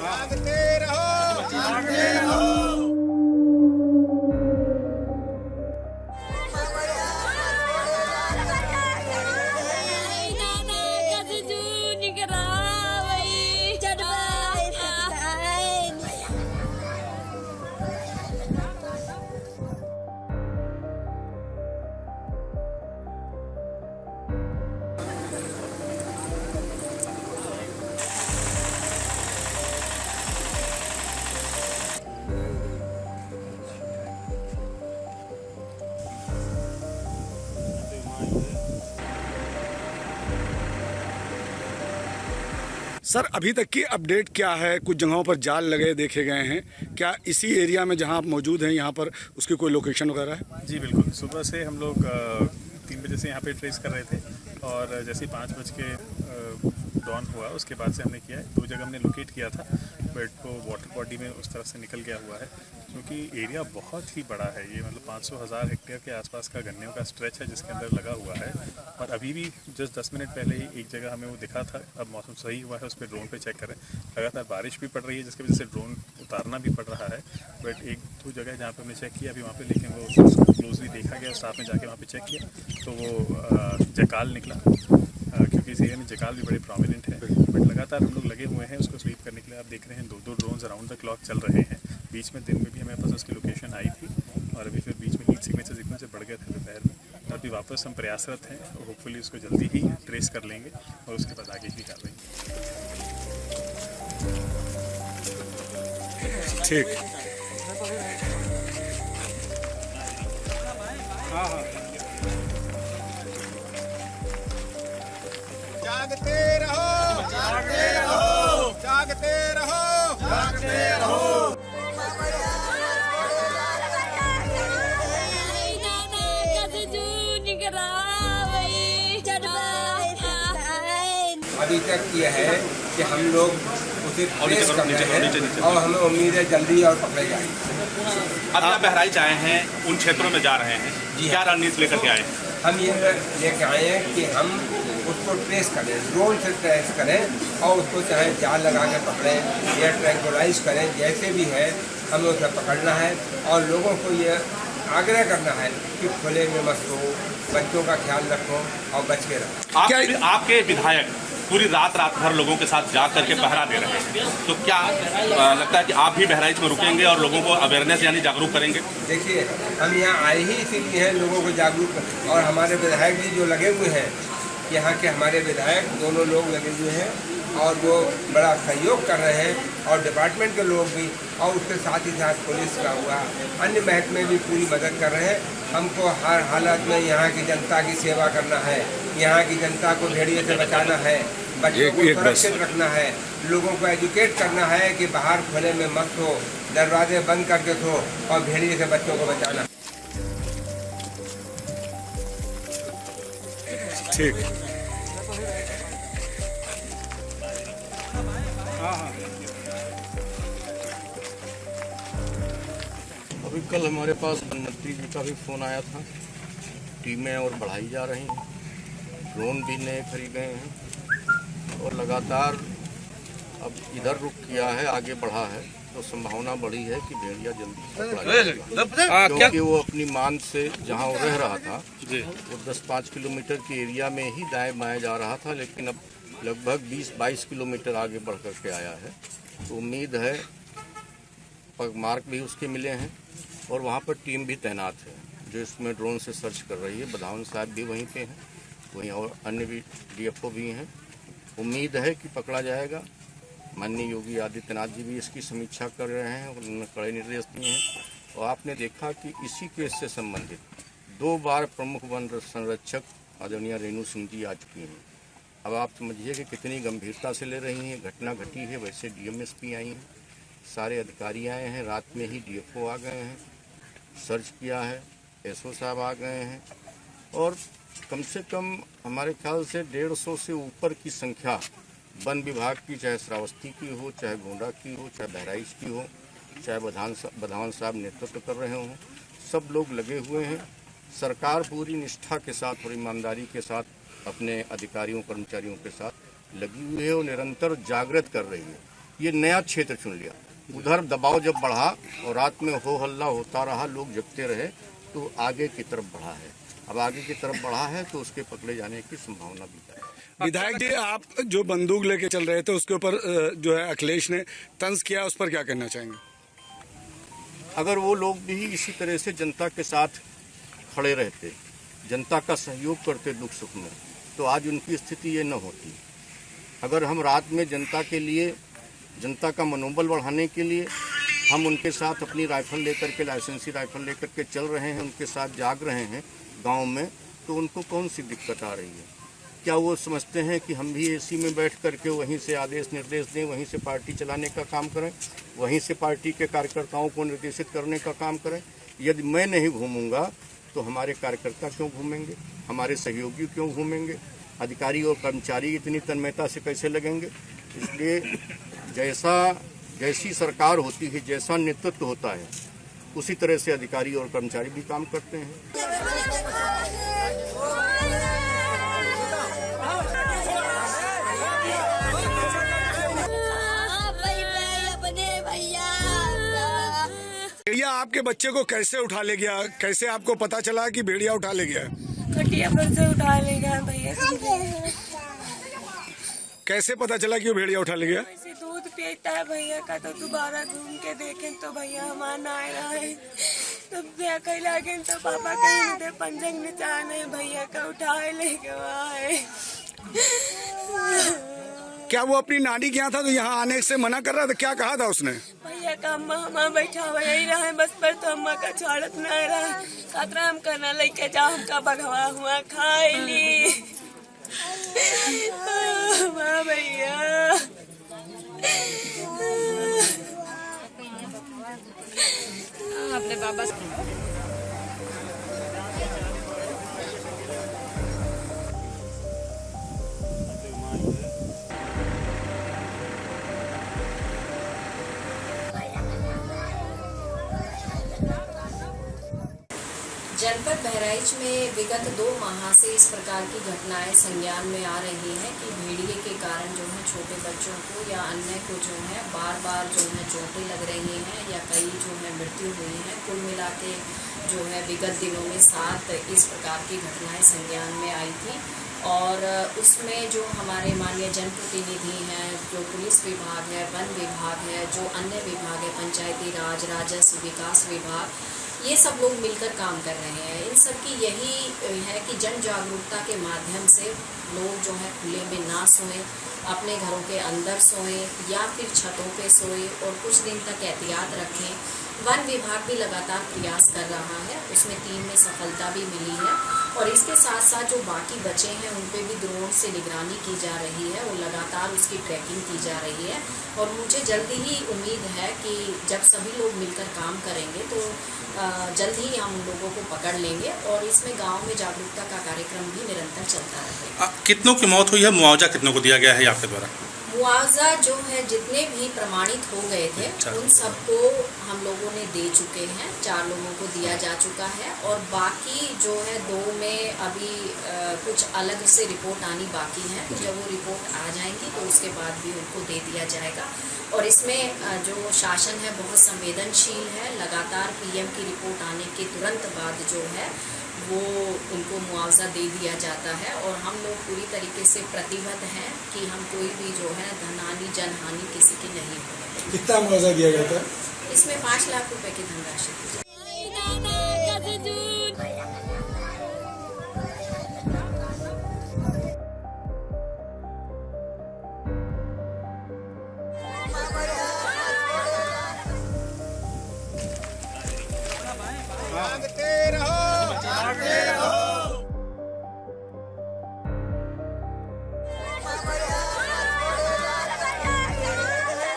जागते रहो, जागते रहो। सर, अभी तक की अपडेट क्या है? कुछ जगहों पर जाल लगे देखे गए हैं, क्या इसी एरिया में जहां आप मौजूद हैं यहाँ पर उसकी कोई लोकेशन वगैरह है? जी बिल्कुल, सुबह से हम लोग 3 बजे से यहाँ पे ट्रेस कर रहे थे और जैसे 5 बज के डॉन हुआ उसके बाद से हमने किया है। 2 जगह हमने लोकेट किया था बट वो वाटर बॉडी में उस तरफ से निकल गया हुआ है क्योंकि एरिया बहुत ही बड़ा है। ये मतलब 500,000 हेक्टेयर के आसपास का गन्नों का स्ट्रेच है जिसके अंदर लगा हुआ है। और अभी भी जस्ट 10 मिनट पहले ही एक जगह हमें वो दिखा था। अब मौसम सही हुआ है, उस पर ड्रोन पे चेक करें। लगातार बारिश भी पड़ रही है जिसकी वजह से ड्रोन उतारना भी पड़ रहा है। बट 1-2 जगह जहाँ पे हमने चेक किया अभी वहाँ पे, लेकिन वो क्लोजली देखा गया, स्टाफ ने जाके वहाँ पे चेक किया तो वो जकाल निकला क्योंकि इस एरिया में जकाल भी बड़े प्रोमिनेंट है। बट लगातार हम लोग लगे हुए हैं उसको स्वीप करने के लिए। आप देख रहे हैं 2-2 ड्रोन्स अराउंड द क्लॉक चल रहे हैं। बीच में दिन में भी हमारे पास उसकी लोकेशन आई थी और अभी फिर बीच में हीट सिग्नेचर्स इतने से बढ़ गए थे दोपहर में। अभी वापस हम प्रयासरत हैं और होपफुली उसको जल्दी ही ट्रेस कर लेंगे और उसके बाद आगे की कार्रवाई। ठीक। जागते रहो, जागते रहो, जागते रहो, जागते रहो। अभी तक ये है कि हम लोग उसे ट्रेस कर रहे हैं और हमें उम्मीद है जल्दी और पकड़े जाएंगे। अब आप बहराइच आए हैं, उन क्षेत्रों में जा रहे हैं, क्या रणनीति लेकर के आए हैं? हम ये लेकर आए हैं कि हम उसको ट्रेस करें, ड्रोन से ट्रेस करें और उसको चाहे जाल लगा के पकड़ें या ट्रैंकुलाइज करें, जैसे भी है हमें उसे पकड़ना है। और लोगों को ये आग्रह करना है कि खुले में मत हो, बच्चों का ख्याल रखो और बच के रखो। आपके विधायक पूरी रात भर लोगों के साथ जा करके पहरा दे रहे हैं, तो क्या लगता है कि आप भी बहराइच में रुकेंगे और लोगों को अवेयरनेस यानी जागरूक करेंगे? देखिए, हम यहाँ आए ही इसीलिए हैं लोगों को जागरूक, और हमारे विधायक जी जो लगे हुए हैं, यहाँ के हमारे विधायक दोनों लोग लगे हुए हैं और वो बड़ा सहयोग कर रहे हैं और डिपार्टमेंट के लोग भी, और उसके साथ ही साथ पुलिस का हुआ, अन्य महकमे भी पूरी मदद कर रहे हैं। हमको हर हालत में यहाँ की जनता की सेवा करना है, यहाँ की जनता को भेड़िए से बचाना है, बच्चों को सुरक्षित रखना है, लोगों को एजुकेट करना है कि बाहर खुले में मत हो, दरवाजे बंद करके सो और भेड़िए से बच्चों को बचाना। ठीक। अभी कल हमारे पास मंत्री जी का भी फ़ोन आया था। टीमें और बढ़ाई जा रही हैं, ड्रोन भी नए खरीद गए हैं और लगातार अब इधर रुक किया है, आगे बढ़ा है, तो संभावना बढ़ी है कि भेड़िया जल्दी पकड़ा जाएगा। क्योंकि वो अपनी मान से जहां वो रह रहा था वो 10-5 किलोमीटर के एरिया में ही दाएं बाएं जा रहा था, लेकिन अब लगभग 20-22 किलोमीटर आगे बढ़ कर के आया है। तो उम्मीद है, मार्क भी उसके मिले हैं और वहाँ पर टीम भी तैनात है जो इसमें ड्रोन से सर्च कर रही है। बधावन साहब भी वहीं पे हैं, वहीं और अन्य भी DFO भी हैं। उम्मीद है कि पकड़ा जाएगा। माननीय योगी आदित्यनाथ जी भी इसकी समीक्षा कर रहे हैं और उन्होंने कड़े निर्देश दिए हैं। और आपने देखा कि इसी केस से संबंधित 2 बार प्रमुख वन संरक्षक आदरणीय रेणु सिंह जी आ चुकी हैं। अब आप समझिए कि कितनी गंभीरता से ले रही हैं। घटना घटी है, वैसे DMSP आई हैं, सारे अधिकारी आए हैं, रात में ही DFO आ गए हैं, सर्च किया है, SO साहब आ गए हैं और कम से कम हमारे ख्याल से 150 से ऊपर की संख्या वन विभाग की, चाहे श्रावस्ती की हो, चाहे गोंडा की हो, चाहे बहराइच की हो, चाहे बधावन साहब नेतृत्व कर रहे हों, सब लोग लगे हुए हैं। सरकार पूरी निष्ठा के साथ और ईमानदारी के साथ अपने अधिकारियों कर्मचारियों के साथ लगी हुई है और निरंतर जागृत कर रही है ये नया क्षेत्र चुन लिया। उधर दबाव जब बढ़ा और रात में हो हल्ला होता रहा, लोग जगते रहे, तो आगे की तरफ बढ़ा है। अब आगे की तरफ बढ़ा है तो उसके पकड़े जाने की संभावना भी है। विधायक जी, आप जो बंदूक लेके चल रहे थे उसके ऊपर जो है अखिलेश ने तंज किया, उस पर क्या कहना चाहेंगे? अगर वो लोग भी इसी तरह से जनता के साथ खड़े रहते, जनता का सहयोग करते दुख सुख में, तो आज उनकी स्थिति ये न होती। अगर हम रात में जनता के लिए, जनता का मनोबल बढ़ाने के लिए हम उनके साथ अपनी राइफल लेकर के, लाइसेंसी राइफल लेकर के चल रहे हैं, उनके साथ जाग रहे हैं गांव में, तो उनको कौन सी दिक्कत आ रही है? क्या वो समझते हैं कि हम भी एसी में बैठ करके वहीं से आदेश निर्देश दें, वहीं से पार्टी चलाने का काम करें, वहीं से पार्टी के कार्यकर्ताओं को निर्देशित करने का काम करें? यदि मैं नहीं घूमूंगा तो हमारे कार्यकर्ता क्यों घूमेंगे, हमारे सहयोगी क्यों घूमेंगे, अधिकारी और कर्मचारी इतनी तन्मयता से कैसे लगेंगे? इसलिए जैसी सरकार होती है, जैसा नेतृत्व होता है, उसी तरह से अधिकारी और कर्मचारी भी काम करते हैं। भेड़िया आपके बच्चे को कैसे उठा ले गया? कैसे आपको पता चला कि भेड़िया उठा ले गया? खटिया पर से उठा ले गया भैया। कैसे पता चला कि वो भेड़िया उठा ले गया? ऐसे दूध पीता है भैया का, तो दोबारा घूम के देखें तो भैया हमारा ना रहा है, तब क्या लगे तो पापा कहीं नहीं, पंजंग निचान है भैया का, उठाए ले गए। क्या वो अपनी नानी के यहाँ था तो यहाँ आने से मना कर रहा था? क्या कहा था उसने? भैया का अम्मा हमारा बैठा हुआ यही रहा है बस, पर तो अम्मा का छोड़त न रहा, खतरा हम करना लेके जाओ, हमका भगवा हुआ खाए ली भैया। अपने बाबा जनपद बहराइच में विगत 2 माह से इस प्रकार की घटनाएं संज्ञान में आ रही हैं कि भेड़िए के कारण जो है छोटे बच्चों को या अन्य को जो है बार बार जो है चोटें लग रही हैं या कई जो है मृत्यु हुई है। कुल मिला के जो है विगत दिनों में 7 इस प्रकार की घटनाएं संज्ञान में आई थी और उसमें जो हमारे माननीय जनप्रतिनिधि हैं, जो पुलिस विभाग है, वन विभाग है, जो अन्य विभाग है, पंचायती राज, राजस्व विकास विभाग, ये सब लोग मिलकर काम कर रहे हैं। इन सब की यही है कि जन जागरूकता के माध्यम से लोग जो है खुले में ना सोएं, अपने घरों के अंदर सोएं या फिर छतों पे सोएं और कुछ दिन तक एहतियात रखें। वन विभाग भी लगातार प्रयास कर रहा है, उसमें 3 में सफलता भी मिली है और इसके साथ साथ जो बाकी बचे हैं उन पे भी ड्रोन से निगरानी की जा रही है और लगातार उसकी ट्रैकिंग की जा रही है। और मुझे जल्दी ही उम्मीद है कि जब सभी लोग मिलकर काम करेंगे तो जल्द ही हम लोगों को पकड़ लेंगे और इसमें गांव में जागरूकता का कार्यक्रम भी निरंतर चलता रहेगा। कितनों की मौत हुई है? मुआवजा कितनों को दिया गया है आपके द्वारा? मुआवजा जो है जितने भी प्रमाणित हो गए थे उन सबको हम लोगों ने दे चुके हैं, 4 लोगों को दिया जा चुका है और बाकी जो है 2 में अभी कुछ अलग से रिपोर्ट आनी बाकी है। जब वो रिपोर्ट आ जाएंगी तो उसके बाद भी उनको दे दिया जाएगा। और इसमें जो शासन है बहुत संवेदनशील है, लगातार पीएम की रिपोर्ट आने के तुरंत बाद जो है वो उनको मुआवजा दे दिया जाता है और हम लोग पूरी तरीके से प्रतिबद्ध हैं कि हम कोई भी जो है धनहानि जनहानि किसी की नहीं होने। कितना मुआवजा दिया गया था? इसमें 5 लाख रुपए की धनराशि दी जाती जागते रहो।